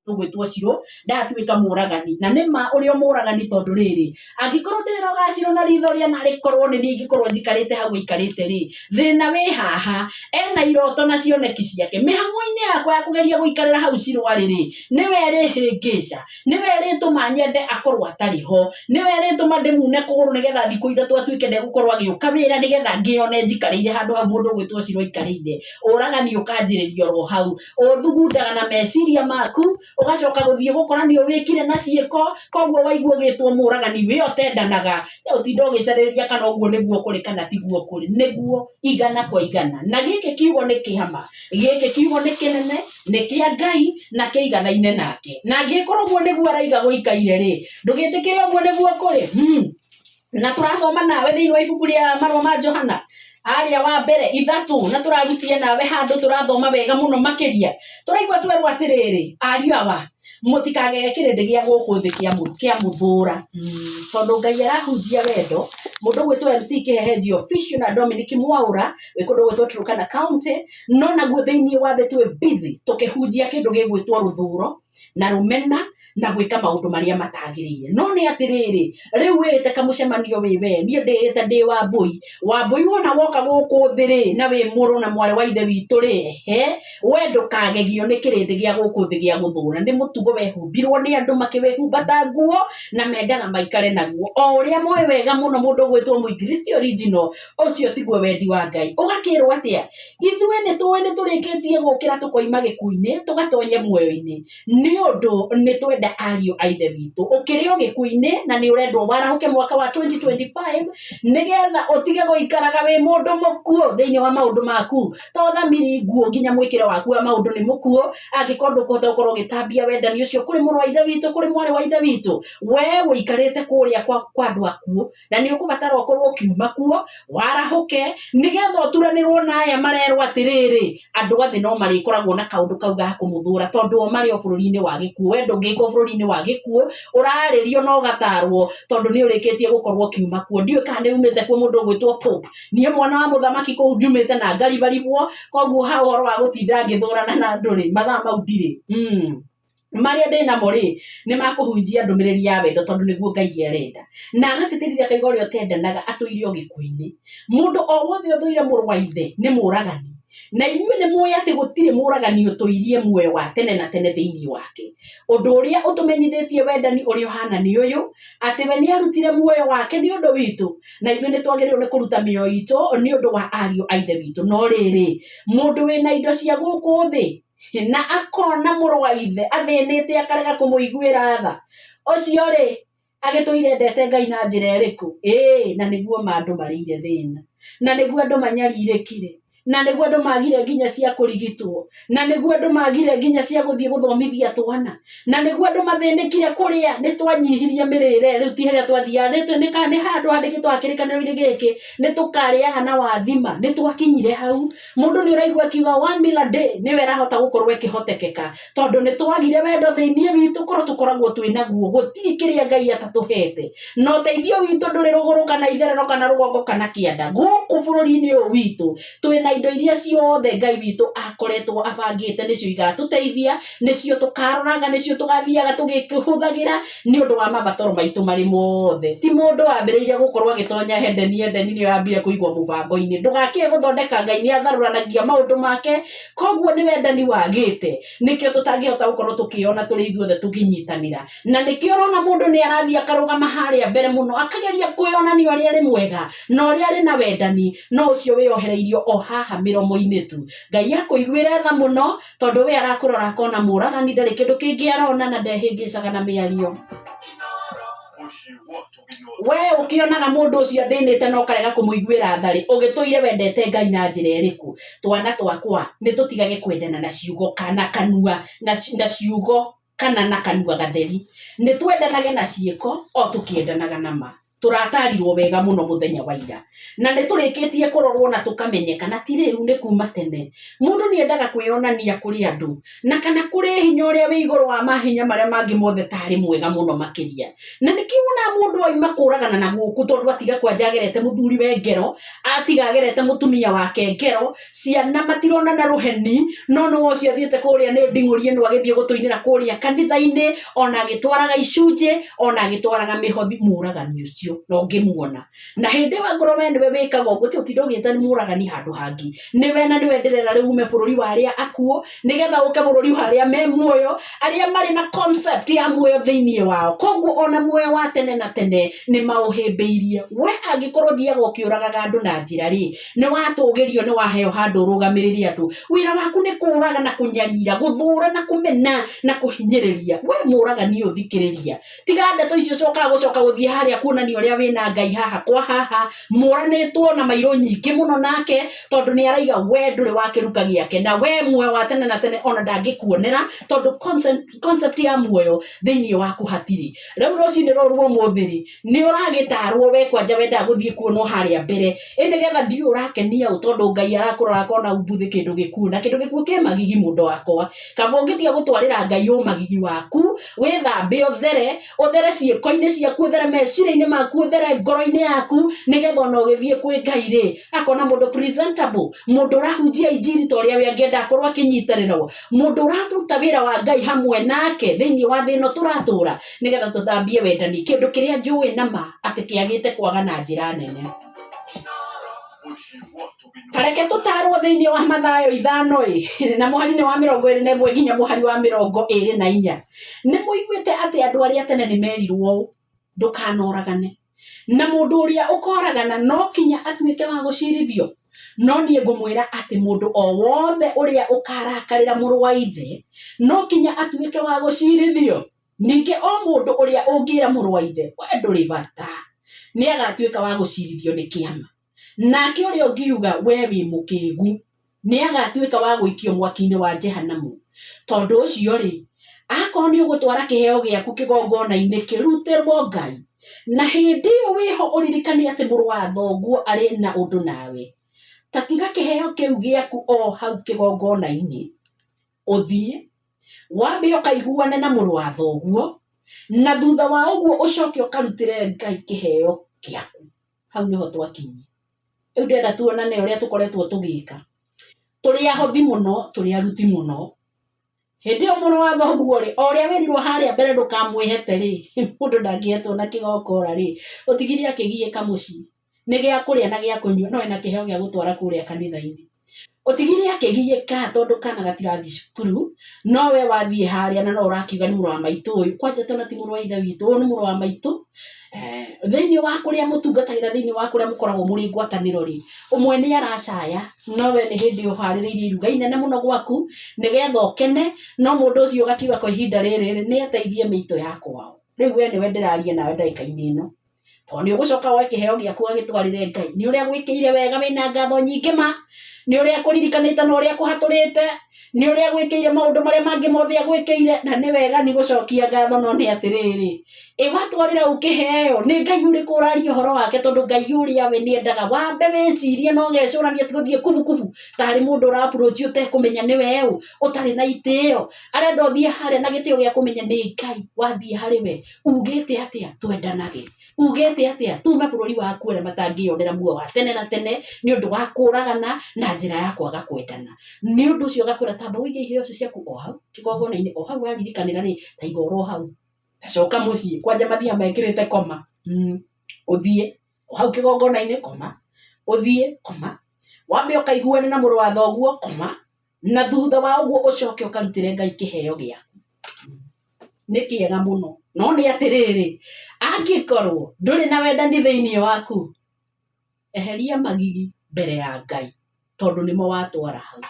ndugwitwo Ciro ndatuika muragani na nima urio muragani tondu riri angikorwo ndiroga Ciro na ritho ria na rikorwo ni ngikorwo njikarite hau ikarite ri thina wi haha ena iroto na cioneki ciake mihango-ini yakwa ya kugeria guikarira hau Ciro ariri niwe rihingica niwe rituma nyende akorwo atariho niwe rituma ndimune kuguru nigetha thiku ithatu atuike ndegukorwo agiuka wira nigetha ngione njikarire handu ha mundu gwitwo Ciro ikarire uragani ukanjiririo ro hau uthugundaga na meciria maku ugacoka guthie gukora ni wikire na ciiko koguo waigua gitwo muragani wi otendanaga utinda ugicariria kana uguo niguo kuri kana tiguo kuri niguo igana kwa igana na giki kiugo ni kihama giki kiugo ni kinene ni kia Ngai na kiiganaine nake na ngikorwo uguo niguo araiga guikaire ri ndugitikire uguo niguo kuri na turathoma nawe thiini wa ibuku ria marua ma Johana aria wa mbere 3 na turarutie nawe handu turathoma wega muno makiria turaigua twerwo atiriri ariu awa mutikagege kirindi gia guku thi kia muthura tondu Ngai arahunjia wendo mundu gwitwo MC Kiheheji official na Dominic Mwaura wikundu gwitwo Turkana County no naguo thiini wa the twe busy tukihunjia kindu gigwitwo ruthuro na rumena na gwika maundu maria matagirire no ni atiriri riu wite kamucemanio wiwe nie ndite ndi wa mbui wona woka guku thiri na wi muru na mware wa ithe witu ri wendo kagegio ni kirindi gia guku thi gia guthura ndi mutugo wehumbirwo ni andu makiwehumbata nguo na mendaga maikare naguo o uria moe wega muno mundu gwitwo Muikristo original ucio tiguo wendi wa Ngai ugakirwo atia ithuĩ ni turikitie gukira tukoima gikuini tugatonya muoyo-ini ni undu ni twenda ariu a ithe witu ukirio gikuini na ni urendwo warahuke mwaka wa 2025 nigetha utige guikaraga wi mundu mukuo thiini wa maundu maku tothamiri nguo nginya mwikire waku wa maundu ni mukuo angikorwo kuhota gukorwo gitambia wendani ucio kuri muru wa ithe witu kuri mwari wa ithe witu we wikarite kuria kwa andu akuo na ni ukubatara ukorwo ukiuma kuo warahuke nigetha uturanirwo na aya marerwo atiriri andu athi no marikoragwo na kaundu kau ga kumuthura tondu o mari o bururi-ini wa gikuo wendo ngiko bururi-ini wa gikuo uraririo no gatarwo tondu ni urikitie gukorwo kiuma kuo ndiwe kana ni umite kwa mundu gwitwo Pope nie mwana wa muthamaki ko ndiumite na ngari baribwo koguo ha horo wa gutinda ngithurana na nduri mathaa mau ndiri maria ndina mo ri ni makuhunjia ndumiriri ya wendo tondu niguo Ngai arenda na agatitirithia kaiga uria utendanaga atuire gikuini mundu o wothe uthuire muru wa ithe ni muragani na inyuĩ nĩ muoya atĩ gũtirĩ mũragani ũtũirie muoyo wa tene na tene thĩinĩ wake ũndũ ũrĩa ũtũmenyithĩtie wendani ũrĩa ũhana nĩ ũyũ atĩ we nĩ arutire muoyo wake nĩ ũndũ witũ na ithuĩ nĩ twagĩrĩirwo nĩ kũruta mĩoyo itũ nĩ ũndũ wa ariũ a ithe witũ no rĩrĩ mũndũ wĩna indo cia gũkũ thĩ na akona mũrũ wa ithe athĩnĩte akarega kũmũiguĩra tha ũcio rĩ agĩtũire ndete Ngai na njĩra ĩrĩkũ na nĩguo andũ marĩire thĩna na nĩguo andũ manyarirĩkire na nĩguo andũ magire nginya cia kũrigitwo na nĩguo andũ magire nginya cia gũthiĩ gũthomithia twana na nĩguo andũ mathĩnĩkire kũrĩa nĩ twanyihirie mĩrĩre rĩu ti harĩa twathiaga nĩ handũ handĩkĩtwo kĩrĩkanĩro-inĩ gĩkĩ nĩ tũkarĩaga na wathima nĩ twakinyire hau mũndũ nĩ ũraigua akiuga 1 meal a day nĩwe arahota gũkorwo ĩkĩhotekeka tondũ nĩ twagire wendo thĩinĩ witũ korwo tũkoragwo twĩnaguo gũtirĩ kĩrĩa Ngai atatũhete no teithio witũ ndũrĩ rũgũrũ kana itherero kana rũgongo kana kĩanda gũkũ bũrũri-inĩ ũyũ witũ twĩna indo iria ciothe Ngai witũ akoretwo abangĩte nĩcio igatũteithia nĩcio tũkaroraga nĩcio tũgathiaga tũgĩkĩhũthagĩra nĩ ũndũ wa mabataro maitũ marĩ mothe ti mũndũ wambĩrĩirie gũkorwo agĩtonya endeni nĩyo yambire kũigwo mũbango-inĩ ndũgakĩe gũthondeka Ngai nĩ atharũranagia maũndũ make koguo nĩ wendani wagĩte nĩkĩo tũtangĩhota gũkorwo tũkĩona tũrĩ ithuothe tũkĩnyitanĩra na nĩkĩo ũrona mũndũ nĩ arathiĩ akarũgama harĩa mbere mũno akageria kwĩonania ũrĩa arĩ mwega na ũrĩa arĩ na wendani no ũcio wĩyohereirio o haha mĩromo-inĩ tu Ngai akũiguĩre tha mũno tondũ we arakũrora akona mũragani ndarĩ kĩndũ kĩngĩ arona na ndehĩngĩcaga na mĩario we ũkĩonaga mũndũ ũcio athĩnĩte na ũkarega kũmũiguĩra tharĩ ũgĩtũire wendete Ngai na njĩra ĩrĩkũ twana twakwa nĩ tũtigage kwendana na ciugo kana kanua na ciugo kana na kanua gatheri nĩ twendanage na ciĩko o tũkĩendanaga na ma turatarirwo wega muno muthenya wa ira na nĩ tũrĩkĩtie kũrorwo na tũkamenyeka na ti rĩu nĩ kuma tene mũndũ nĩ endaga kwĩonania kũrĩ andũ na kana kũrĩ hinya ũrĩa wĩ igũrũ wa mahinya marĩa mangĩ mothe tarĩ mwega mũno makĩria na nĩkiuna mũndũ oima kũragana na gũkũ tondũ atiga kwanja agerete mũthuri we ngero atiga agerete mũtumia wake ngero ciana matirona na rũheni no no ũcio athiĩte kũrĩa nĩ nding'ũri ĩno agĩthiĩ gũtũinĩra kũrĩa kanitha-inĩ ona agĩtwaraga icunjĩ ona agĩtwaraga mĩhothi mũragani ũcio no ngĩmuona na hĩndĩ wa ngoro we nĩwe wĩkaga ũguo ti ũtinda ũgĩta nĩ mũragani handũ hangĩ nĩwe na nĩwe ndĩrera rĩu ume bũrũri wa arĩa akuũ nĩgetha ũke bũrũri wa arĩa me muoyo arĩa marĩ na concept ya muoyo thĩinĩ wao koguo ona muoyo wa tene na tene nĩ maũhĩmbĩirie we angĩkorwo thiaga ũkĩũragaga andũ na njĩra rĩ nĩ watũgĩrio nĩ waheo handũ ũrũgamĩrĩrie andũ wĩra waku nĩ kũũraga na kũnyarira gũthũũra na kũmena na kũhinyĩrĩria we mũragani ũthikĩrĩria tiga ndeto icio cokaga gũcoka gũthiĩ harĩa kuonania ũrĩa wĩna Ngai haha kwa haha mũranĩtwo na mairũ nyingĩ mũno nake tondũ nĩ araiga we ndũrĩ wa kĩruka gĩake na we muoyo wa tene na tene ona ndangĩkuonera tondũ concept ya muoyo thĩinĩ waku hatirĩ rĩu rũcinĩ rũrũ ũmũthĩ nĩ ũragĩtarwo we kwanja wendaga gũthiĩ kuonwo harĩa mbere nĩgetha ndiũ ũrakenia ũ tondũ Ngai arakũrora akona umbuthĩ kĩndũ gĩkuũ na kĩndũ gĩkuũ kĩ magigi mũndũ wakwa kaba ũngĩtiga gũtwarĩra Ngai magigi waku wĩthambe ũthere ciĩko-inĩ ciaku ũthere meciria-inĩ maku ũthere ngoro-inĩ yaku nĩgetha ona ũgĩthiĩ kwĩ Ngai rĩ akona mũndũ presentable mũndũ ũrahunjia injiri ta ũrĩa we angĩenda akorwo akĩnyitĩrĩrwo mũndũ ũraruta wĩra wa Ngai hamwe nake thĩinĩ wa thĩ ĩno tũratũra nĩgetha tũthambie wendani kĩndũ kĩrĩa njũĩ nama atĩ kĩagĩte kwaga na njĩra nene tareke tũtarwo thĩinĩ wa Mathayo 5 na mũhari-inĩ wa 21 nginya mũhari wa 24 nĩ mũiguĩte atĩ andũ arĩa tene nĩ merirwo ndũkanoragane na mũndũ ũrĩa ũkoragana no kinya atuĩke wa gũcirithio no niĩ ngũmwĩra atĩ mũndũ o wothe ũrĩa ũkarakarĩra mũrũ wa ithe no kinya atuĩke wa gũcirithio ningĩ o mũndũ ũrĩa ũngĩra mũrũ wa ithe we ndũrĩ bata nĩ agatuĩka wa gũcirithio nĩ kĩama nake ũrĩa ũngiuga we wĩ mũkĩgu nĩ agatuĩka wa gũikio mwaki-inĩ wa jehanamu tondũ ũcio rĩ akorwo nĩ ũgũtwara kĩheo gĩaku kĩgongona-inĩ kĩrutĩrwo Ngai na hĩndĩ ĩyo wĩho ũririkane atĩ mũrũ wa thoguo arĩ na ũndũ nawe ta tiga kĩheo kĩu gĩaku o hau kĩgongona-inĩ ũthiĩ wambe ũkaiguane na mũrũ wa thoguo na thutha wa ũguo ũcoke ũkarutĩre Ngai kĩheo gĩaku hau nĩho twakinyia rĩu ndĩrenda tuonane ũrĩa tũkoretwo tũgĩka tũrĩ ahothi mũno tũrĩ aruti mũno hĩndĩ ĩyo mũrũ wa thoguo rĩ o ũrĩa wĩrirwo harĩa mbere ndũkamwĩhete rĩ mũndũ ndangĩhetwo na kĩgokora rĩ ũtigire akĩgiĩka mũciĩ nĩ gĩa kũrĩa na gĩa kũnyua no ena kĩheo gĩa gũtwara kũrĩa kanitha-inĩ ũtigire akĩgiĩka tondũ kana gatirathiĩ cukuru no we wathiĩ harĩa na no ũrakiuga nĩ mũrũ wa maitũ ũyũ kwanja tena ti mũrũ wa ithe witũ ũyũ nĩ mũrũ wa maitũ thĩinĩ wa kũrĩa mũtungatagĩra thĩinĩ wa kũrĩa mũkoragwo mũrĩ ngwatanĩro rĩ ũmwe nĩ aracaya no we nĩ hĩndĩ ũharĩrĩirie iruga inene mũno gwaku nĩgetha ũkene no mũndũ ũcio ũgakiuga kwa ihinda rĩrĩ nĩ ateithie mĩitũ yakwao rĩu we nĩwe ndĩraria nawe ndagĩka-inĩ ĩno tondũ nĩ ũgũcoka woe kĩheo gĩaku agĩtwarĩre Ngai nĩ ũrĩa gwĩkĩire wega wĩna ngatho nyingĩ ma nĩ ũrĩa kũririkanĩte na ũrĩa kũhatũrĩte nĩ ũrĩa gwĩkĩire maũndũ marĩa mangĩ mothe agwĩkĩire na nĩ wega nĩ gũcokia ngatho no nĩ atĩrĩrĩ watwarĩra ũkĩheo nĩ Ngai ũrĩkũ ũraria ũhoro wake tondũ Ngai ũrĩa we nĩ endaga wambe wĩcirie no gecũrania tigũthiĩ kubukubu tarĩ mũndũ ũra-approach ũtekũmenya nĩ we ũtarĩ na itĩo arenda ũthiĩ harĩa na gĩtĩo gĩa kũmenya nĩ Ngai wathiĩ harĩ we ugĩte atĩa twendanage ugĩte atĩa tume bũrũri wa kuo arĩa matangĩonera muoyo wa tene na tene nĩ ũndũ wa kũragana na njĩra ya kwaga kwendana nĩ ũndũ ũcio gakwĩra tamba ũige iheo icio ciaku o hau kĩgongona-inĩ o hau waririkanĩra rĩ ta igoro hau tacoka mũciĩ kwanja mathia mekĩrĩte koma ũthiĩ o hau kĩgongona-inĩ koma ũthiĩ koma wambe ũkaiguane na mũrũ wa thoguo koma na thutha wa ũguo ũcoke ũkarutĩre Ngai kĩheo gĩaku nĩ kĩega mũno no nĩ atĩrĩrĩ angĩkorwo ndũrĩ na wendani thĩinĩ waku eheria magigi mbere ya Ngai tondũ nĩmo watwara hau